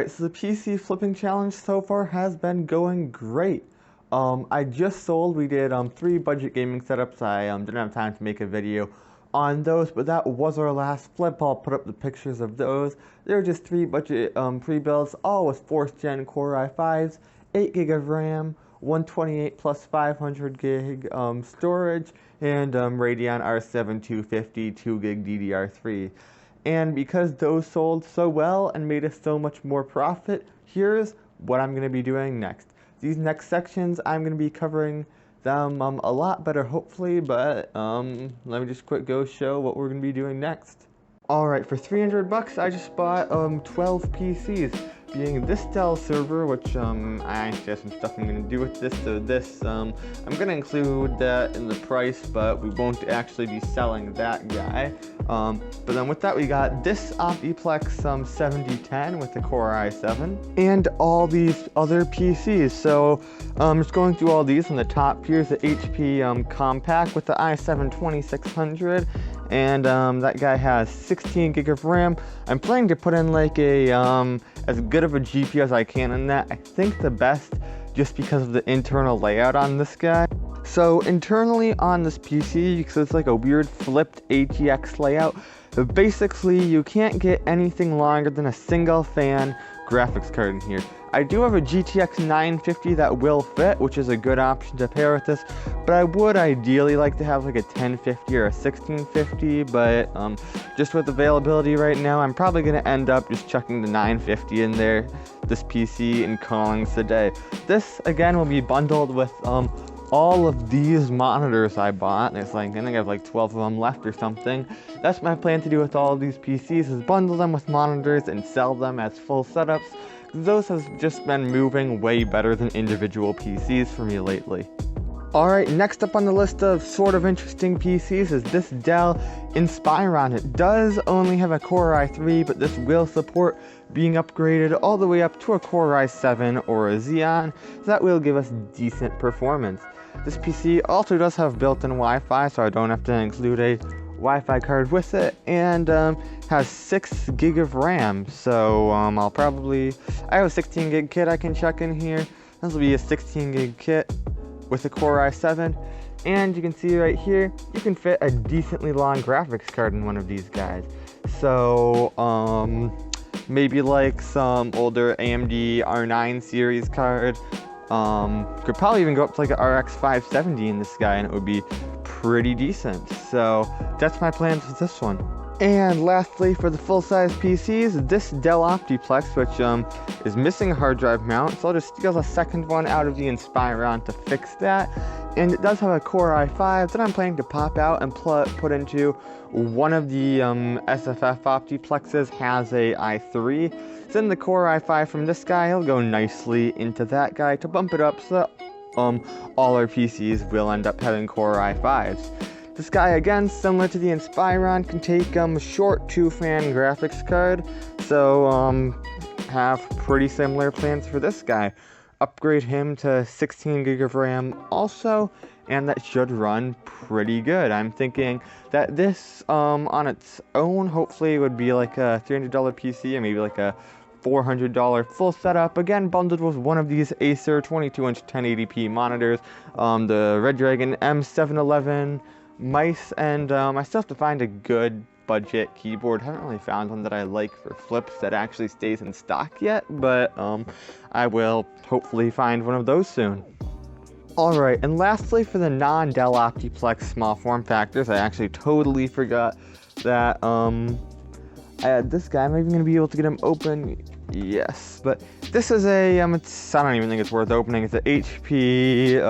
Alright, so the PC flipping challenge so far has been going great. I just sold, we did 3 budget gaming setups. I didn't have time to make a video on those, but that was our last flip. I'll put up the pictures of those. They were just 3 budget pre-builds, all with 4th gen Core i5s, 8 gig of RAM, 128 plus 500 gig storage, and Radeon R7 250 2 gig DDR3. And because those sold so well and made us so much more profit, here's what I'm going to be doing next. These next sections, I'm going to be covering them a lot better, hopefully, but let me just quick go show what we're going to be doing next. Alright, for 300 bucks, I just bought 12 PCs, being this Dell server, which I actually have some stuff I'm going to do with this. So this, I'm going to include that in the price, but we won't actually be selling that guy. But then with that, we got this Optiplex 7010 with the Core i7 and all these other PCs. So just going through all these. On the top here's the HP Compact with the i7 2600. And that guy has 16 gig of RAM. I'm planning to put in like a as good of a GPU as I can in that. I think the best, just because of the internal layout on this guy. So internally on this PC, because it's like a weird flipped ATX layout, basically you can't get anything longer than a single fan graphics card in here. I do have a GTX 950 that will fit, which is a good option to pair with this, but I would ideally like to have like a 1050 or a 1650, but just with availability right now, I'm probably going to end up just chucking the 950 in there, this PC, and calling it a day. This, again, will be bundled with all of these monitors I bought. There's like, I think I have like 12 of them left or something. That's my plan to do with all of these PCs, is bundle them with monitors and sell them as full setups. Those have just been moving way better than individual PCs for me lately. Alright, next up on the list of sort of interesting PCs is this Dell Inspiron. It does only have a Core i3, but this will support being upgraded all the way up to a Core i7 or a Xeon. That will give us decent performance. This PC also does have built-in Wi-Fi, so I don't have to include a Wi-Fi card with it, and has 6 gig of RAM. So I have a 16 gig kit I can chuck in here. This will be a 16 gig kit with a Core i7, and you can see right here, you can fit a decently long graphics card in one of these guys. So maybe like some older AMD R9 series card. Could probably even go up to like an RX 570 in this guy, and it would be pretty decent. So that's my plans with this one. And lastly, for the full-size PCs, this Dell Optiplex, which is missing a hard drive mount, so I'll just steal a second one out of the Inspiron to fix that. And it does have a Core i5 that I'm planning to pop out and put into one of the SFF Optiplexes. Has a i3. Then the Core i5 from this guy will go nicely into that guy to bump it up, so that all our PCs will end up having Core i5s. This guy, again, similar to the Inspiron, can take a short 2-fan graphics card, so have pretty similar plans for this guy. Upgrade him to 16 gig of RAM also, and that should run pretty good. I'm thinking that this on its own hopefully would be like a $300 PC, or maybe like a $400 full setup, again bundled with one of these Acer 22-inch 1080p monitors, the Red Dragon M711 mice, and I still have to find a good budget keyboard. Haven't really found one that I like for flips that actually stays in stock yet, but I will hopefully find one of those soon. Alright, and lastly, for the non-Dell Optiplex small form factors, I actually totally forgot that I had this guy. I'm even going to be able to get him open. Yes, but this is a, I don't even think it's worth opening. It's a HP,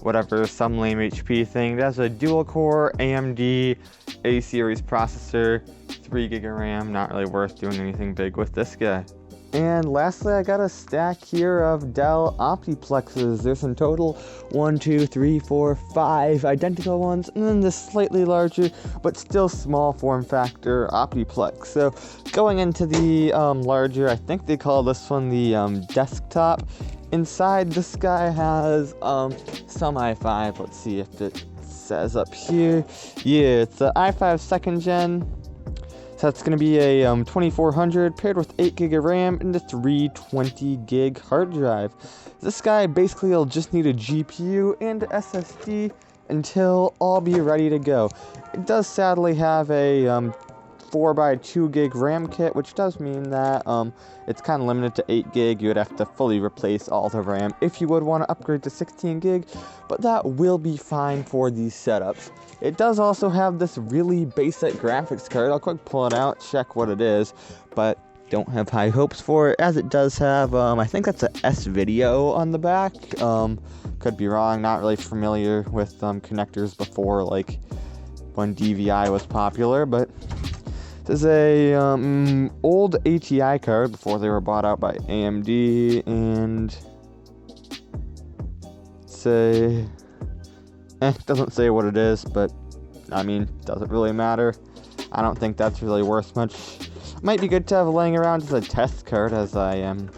whatever, some lame HP thing. It has a dual-core AMD A-series processor, 3 gig of RAM. Not really worth doing anything big with this guy. And lastly, I got a stack here of Dell Optiplexes. There's in total 1, 2, 3, 4, 5 identical ones, and then this slightly larger but still small form factor Optiplex. So going into the larger, I think they call this one the desktop. Inside, this guy has some i5. Let's see if it says up here. Yeah, it's the i5 2nd gen. So that's going to be a 2400 paired with 8 gig of RAM and a 320 gig hard drive. This guy basically will just need a GPU and a SSD until all be ready to go. It does sadly have a 4x2 gig RAM kit, which does mean that it's kind of limited to 8 gig. You would have to fully replace all the RAM if you would want to upgrade to 16 gig, but that will be fine for these setups. It does also have this really basic graphics card. I'll quick pull it out, check what it is, but don't have high hopes for it, as it does have, I think that's a S-Video on the back. Could be wrong, not really familiar with connectors before, like when DVI was popular, but this is a old ATI card before they were bought out by AMD, and doesn't say what it is, but I mean, doesn't really matter. I don't think that's really worth much. Might be good to have laying around as a test card, as I am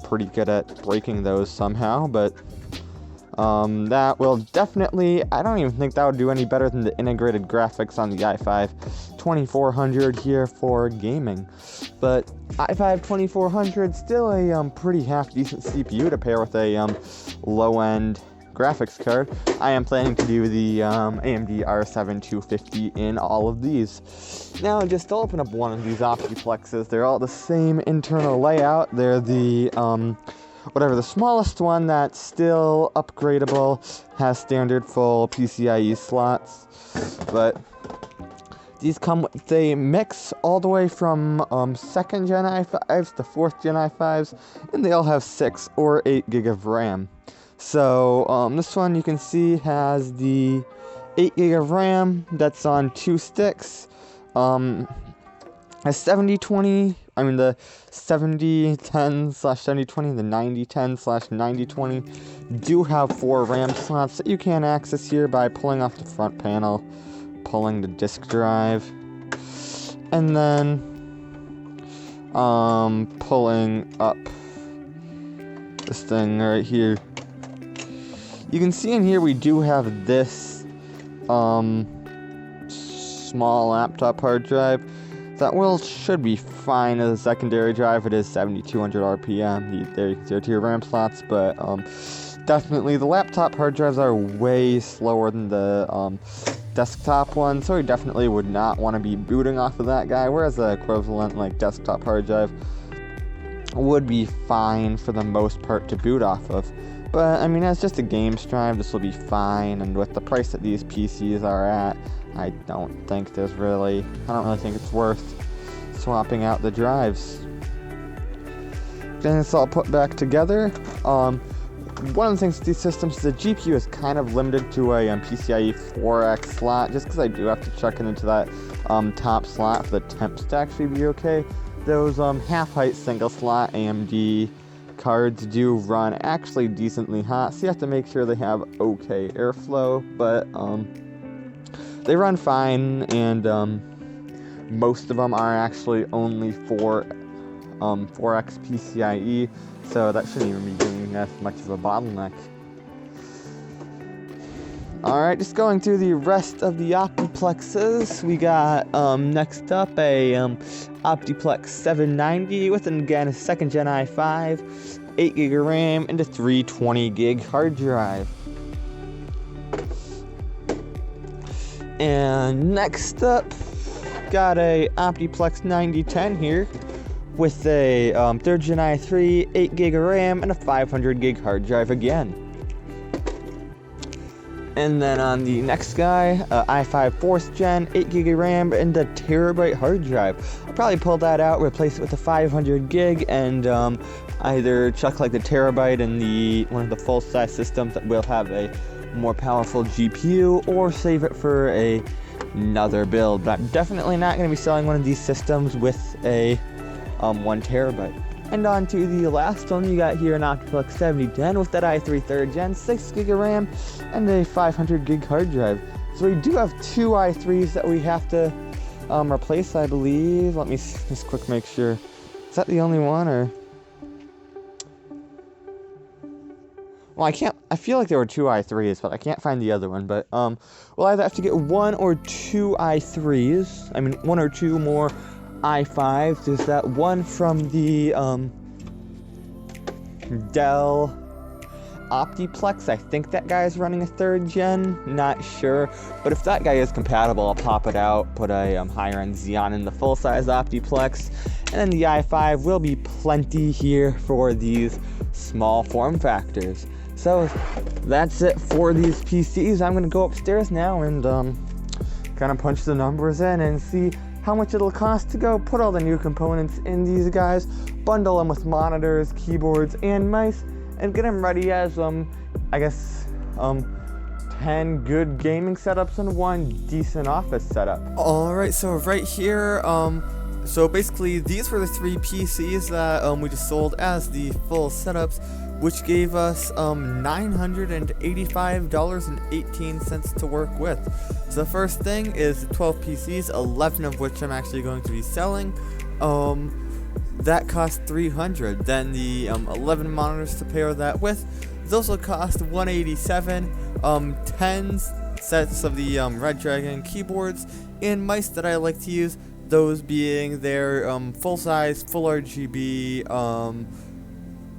pretty good at breaking those somehow, but that will definitely, I don't even think that would do any better than the integrated graphics on the i5 2400 here for gaming. But i5 2400 still a pretty half decent CPU to pair with a low-end graphics card. I am planning to do the AMD R7 250 in all of these. Now, just to open up one of these Optiplexes, they're all the same internal layout. They're the the smallest one that's still upgradable, has standard full PCIe slots, but these come with a mix all the way from 2nd gen i5s to 4th gen i5s, and they all have 6 or 8 gig of RAM. So this one you can see has the 8 gig of RAM that's on 2 sticks. A 7020, I mean the 7010/7020 and the 9010/9020 do have 4 RAM slots that you can access here by pulling off the front panel, pulling the disk drive, and then pulling up this thing right here. You can see in here we do have this small laptop hard drive that should be fine as a secondary drive. It is 7200 RPM. There you can see our 2 RAM slots, but definitely the laptop hard drives are way slower than the desktop one, so we definitely would not want to be booting off of that guy, whereas the equivalent like desktop hard drive would be fine for the most part to boot off of. But I mean, as just a games drive, this will be fine, and with the price that these PCs are at, I don't really think it's worth swapping out the drives. Then it's all put back together. One of the things with these systems is the GPU is kind of limited to a PCIe 4X slot, just because I do have to check it into that top slot for the temps to actually be okay. Those half-height single slot AMD cards do run actually decently hot, so you have to make sure they have okay airflow, but they run fine, and most of them are actually only 4x PCIe, so that shouldn't even be doing as much of a bottleneck. Alright, just going through the rest of the Optiplexes, we got next up a Optiplex 790 with, again, a 2nd gen i5, 8 gig of RAM, and a 320 gig hard drive. And next up, got a Optiplex 9010 here with a 3rd gen i3, 8 gig of RAM, and a 500 gig hard drive again. And then on the next guy, i5 4th gen, 8 gig of RAM, and a terabyte hard drive. I'll probably pull that out, replace it with a 500 gig, and either chuck like the terabyte in one of the full-size systems that will have a more powerful GPU, or save it for another build. But I'm definitely not going to be selling one of these systems with a 1 terabyte. And on to the last one, you got here an Optiplex 7010 with that i3 3rd gen, 6 gig of RAM, and a 500 gig hard drive. So we do have 2 i3s that we have to replace, I believe. Let me just quick make sure. Is that the only one, or? Well, I feel like there were 2 i3s, but I can't find the other one. But, we'll either have to get 1 or 2 i3s. I mean, 1 or 2 more i5s. There's that one from the, Dell Optiplex. I think that guy is running a 3rd gen, not sure, but if that guy is compatible, I'll pop it out, put a higher end Xeon in the full size Optiplex, and then the i5 will be plenty here for these small form factors. So that's it for these PCs. I'm gonna go upstairs now and kind of punch the numbers in and see how much it'll cost to go put all the new components in these guys, bundle them with monitors, keyboards, and mice, and get them ready as, I guess, 10 good gaming setups and 1 decent office setup. Alright, so right here, so basically these were the 3 PCs that we just sold as the full setups, which gave us $985.18 to work with. So the first thing is 12 PCs, 11 of which I'm actually going to be selling. That cost $300. Then the 11 monitors to pair that with, those will cost $187. 10 sets of the Red Dragon keyboards and mice that I like to use, those being their full size, full RGB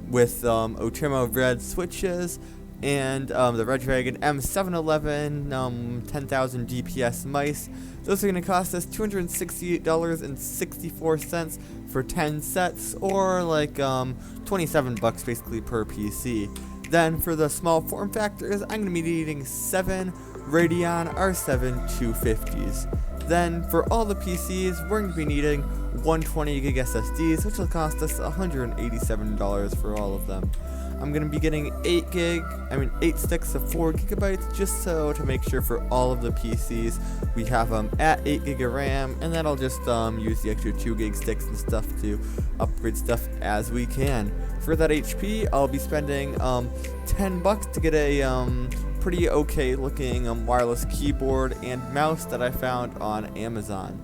with Ultimo red switches, and the Red Dragon M711 10,000 DPS mice. Those are going to cost us $268.64 for 10 sets, or like $27 basically per PC. Then for the small form factors, I'm going to be needing 7 Radeon R7 250s. Then for all the PCs, we're going to be needing 120 gig SSDs, which will cost us $187 for all of them. I'm going to be getting 8 sticks of 4 gigabytes, just so to make sure for all of the PCs we have them at 8 gig of RAM, and then I'll just use the extra 2 gig sticks and stuff to upgrade stuff as we can. For that HP, I'll be spending $10 to get a pretty okay looking wireless keyboard and mouse that I found on Amazon.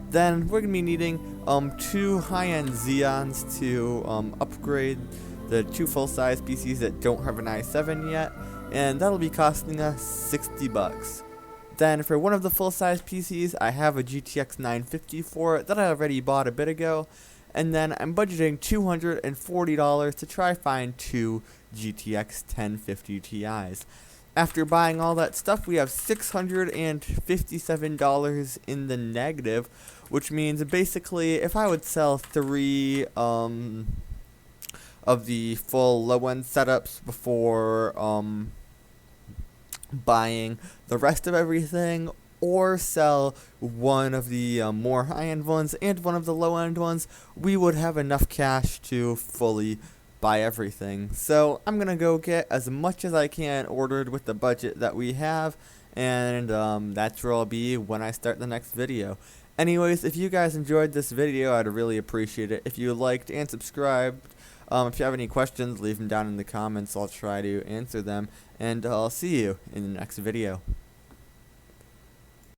Then we're going to be needing 2 high-end Xeons to upgrade the 2 full-size PCs that don't have an i7 yet, and that'll be costing us $60. Then for one of the full-size PCs, I have a GTX 950 for it that I already bought a bit ago, and then I'm budgeting $240 to try find 2 GTX 1050 Ti's. After buying all that stuff, we have $657 in the negative, which means basically if I would sell 3 of the full low-end setups before buying the rest of everything, or sell one of the more high-end ones and one of the low-end ones, we would have enough cash to fully buy everything. So I'm gonna go get as much as I can ordered with the budget that we have, and that's where I'll be when I start the next video. Anyways, if you guys enjoyed this video, I'd really appreciate it if you liked and subscribed. If you have any questions, leave them down in the comments. I'll try to answer them, and I'll see you in the next video.